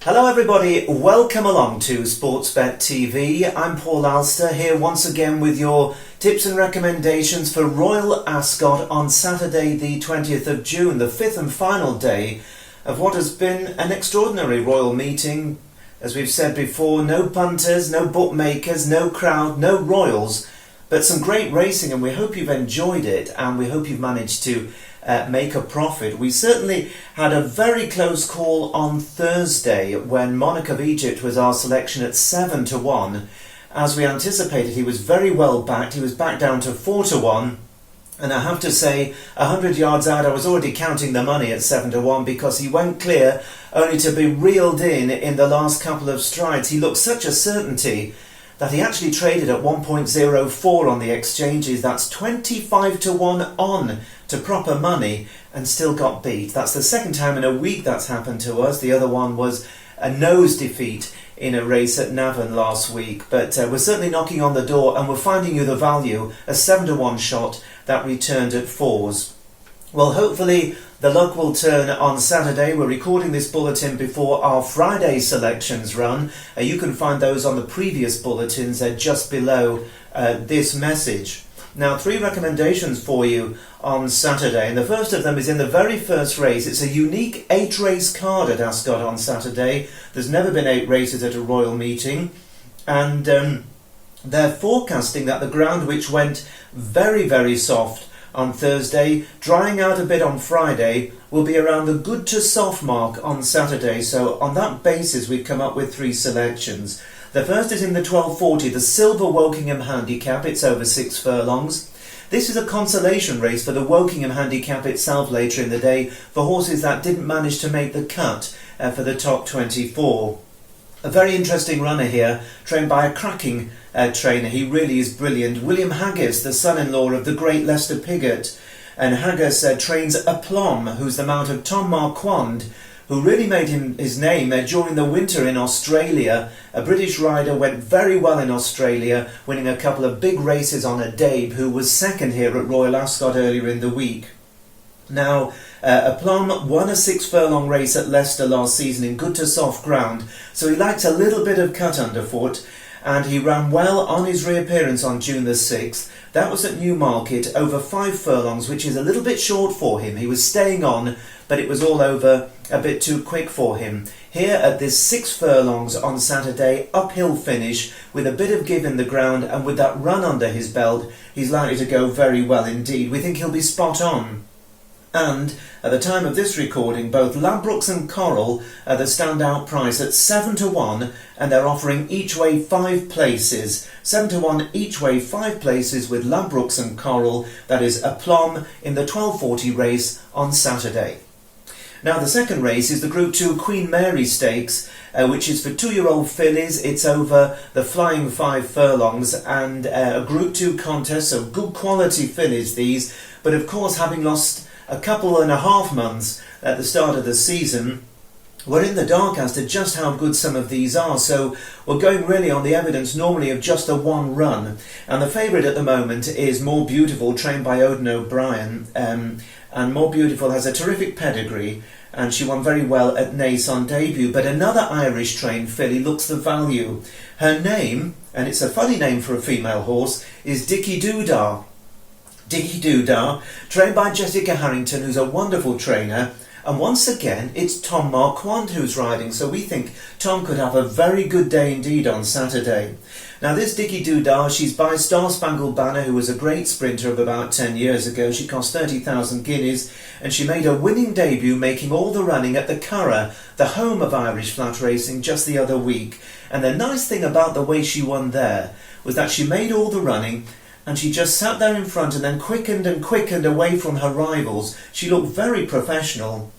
Hello everybody, welcome along to Sportsbet TV. I'm Paul Alster here once again with your tips and recommendations for Royal Ascot on Saturday the 20th of June, the fifth and final day of what has been an extraordinary Royal meeting. As we've said before, no punters, no bookmakers, no crowd, no Royals, but some great racing, and we hope you've enjoyed it and we hope you've managed to make a profit. We certainly had a very close call on Thursday when Monarch of Egypt was our selection at 7-1. As we anticipated, he was very well backed. He was back down to 4-1. And I have to say, 100 yards out, I was already counting the money at 7-1 because he went clear only to be reeled in the last couple of strides. He looked such a certainty that he actually traded at 1.04 on the exchanges. That's 25-1 on to proper money and still got beat. That's the second time in a week that's happened to us. The other one was a nose defeat in a race at Navan last week. But we're certainly knocking on the door and we're finding you the value, a 7-1 shot that returned at 4s. Well, hopefully the luck will turn on Saturday. We're recording this bulletin before our Friday selections run. You can find those on the previous bulletins just below this message. Now, 3 recommendations for you on Saturday, and the first of them is in the very first race. It's a unique 8-race card at Ascot on Saturday. There's never been 8 races at a Royal meeting, and they're forecasting that the ground, which went very, very soft on Thursday, drying out a bit on Friday, will be around the good to soft mark on Saturday. So on that basis, we've come up with 3 selections. The first is in the 1240, the Silver Wokingham Handicap. It's over 6 furlongs. This is a consolation race for the Wokingham Handicap itself later in the day for horses that didn't manage to make the cut for the top 24. A very interesting runner here, trained by a cracking trainer. He really is brilliant. William Haggis, the son-in-law of the great Lester Piggott. And Haggis trains Aplomb, who's the mount of Tom Marquand, who really made his name during the winter in Australia. A British rider, went very well in Australia, winning a couple of big races on a Dabe, who was second here at Royal Ascot earlier in the week. Now, Aplomb won a 6 furlong race at Leicester last season in good to soft ground, so he likes a little bit of cut underfoot, and he ran well on his reappearance on June the 6th. That was at Newmarket, over 5 furlongs, which is a little bit short for him. He was staying on, but it was all over a bit too quick for him. Here at this 6 furlongs on Saturday, uphill finish, with a bit of give in the ground, and with that run under his belt, he's likely to go very well indeed. We think he'll be spot on. And at the time of this recording, both Ladbrokes and Coral are the standout price at 7-1, and they're offering each way 5 places. 7-1 each way 5 places with Ladbrokes and Coral. That is Aplomb in the 1240 race on Saturday. Now, the second race is the Group 2 Queen Mary Stakes, which is for 2-year-old fillies. It's over the flying 5 furlongs, and a Group 2 contest, so good quality fillies these, but of course having lost a couple and a half months at the start of the season, we're in the dark as to just how good some of these are, so we're going really on the evidence normally of just the one run. And the favourite at the moment is More Beautiful, trained by Odin O'Brien, and More Beautiful has a terrific pedigree, and she won very well at Naas on debut. But another Irish trained filly looks the value. Her name, and it's a funny name for a female horse, is Dicky Doodah. Dicky Doodah, trained by Jessica Harrington, who's a wonderful trainer, and once again it's Tom Marquand who's riding, so we think Tom could have a very good day indeed on Saturday. Now, this Dicky Doodah, she's by Star Spangled Banner, who was a great sprinter of about 10 years ago. She cost 30,000 guineas, and she made a winning debut, making all the running at the Curragh, the home of Irish flat racing, just the other week. And the nice thing about the way she won there was that she made all the running, and she just sat there in front and then quickened and quickened away from her rivals. She looked very professional,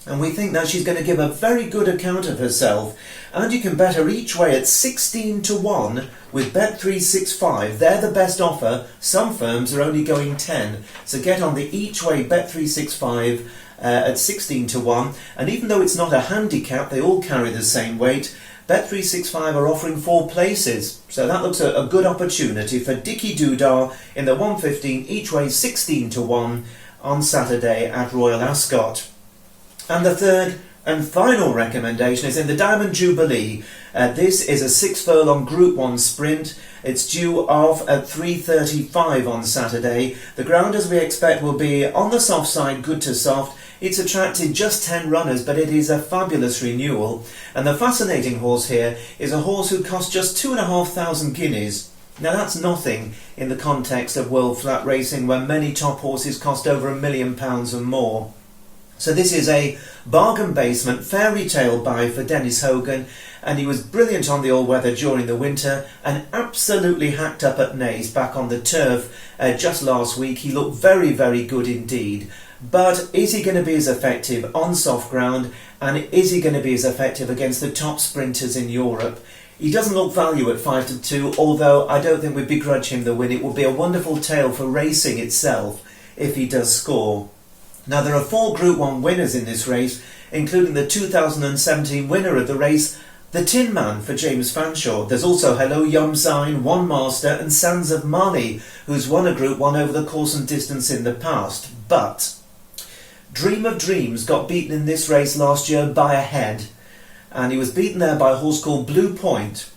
and we think that she's going to give a very good account of herself. And you can bet her each way at 16-1 with Bet365. They're the best offer. Some firms are only going 10. So get on the each way Bet365 at 16-1. And even though it's not a handicap, they all carry the same weight. Bet365 are offering 4 places, so that looks a good opportunity for Dicky Doodah in the 115 each way 16-1 on Saturday at Royal Ascot. And the third And final recommendation is in the Diamond Jubilee. This is a 6 furlong Group 1 sprint. It's due off at 3:35 on Saturday. The ground, as we expect, will be on the soft side, good to soft. It's attracted just 10 runners, but it is a fabulous renewal. And the fascinating horse here is a horse who cost just 2,500 guineas. Now that's nothing in the context of world flat racing, where many top horses cost over £1 million and more. So this is a bargain basement fairy tale buy for Dennis Hogan, and he was brilliant on the all-weather during the winter and absolutely hacked up at Naas back on the turf just last week. He looked very, very good indeed. But is he going to be as effective on soft ground, and is he going to be as effective against the top sprinters in Europe? He doesn't look value at 5-2, although I don't think we begrudge him the win. It will be a wonderful tale for racing itself if he does score. Now there are 4 Group 1 winners in this race, including the 2017 winner of the race, the Tin Man for James Fanshawe. There's also Hello Yum Sign, One Master and Sands of Mali, who's won a Group 1 over the course and distance in the past. But Dream of Dreams got beaten in this race last year by a head, and he was beaten there by a horse called Blue Point,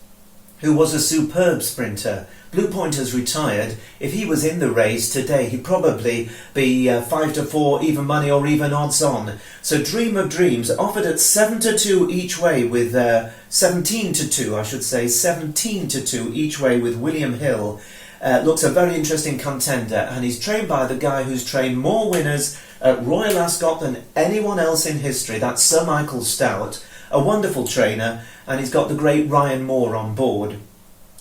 who was a superb sprinter. Blue Point has retired. If he was in the race today, he'd probably be 5-4, even money or even odds on. So Dream of Dreams offered at 7-2 each way with 17-2, I should say, 17-2 each way with William Hill. Looks a very interesting contender, and he's trained by the guy who's trained more winners at Royal Ascot than anyone else in history. That's Sir Michael Stout, a wonderful trainer, and he's got the great Ryan Moore on board.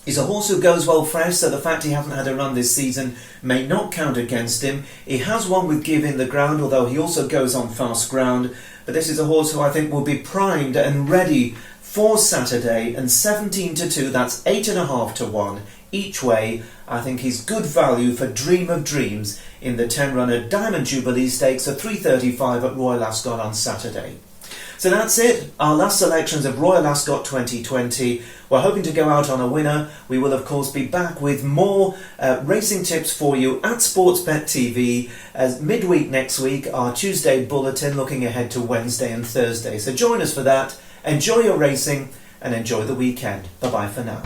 He's a horse who goes well fresh, so the fact he hasn't had a run this season may not count against him. He has won with Give in the ground, although he also goes on fast ground. But this is a horse who I think will be primed and ready for Saturday, and 17-2, that's 8.5-1 each way. I think he's good value for Dream of Dreams in the 10-runner Diamond Jubilee Stakes at 3:35 at Royal Ascot on Saturday. So that's it, our last selections of Royal Ascot 2020. We're hoping to go out on a winner. We will of course be back with more racing tips for you at Sportsbet TV as midweek next week, our Tuesday bulletin looking ahead to Wednesday and Thursday. So join us for that, enjoy your racing and enjoy the weekend. Bye bye for now.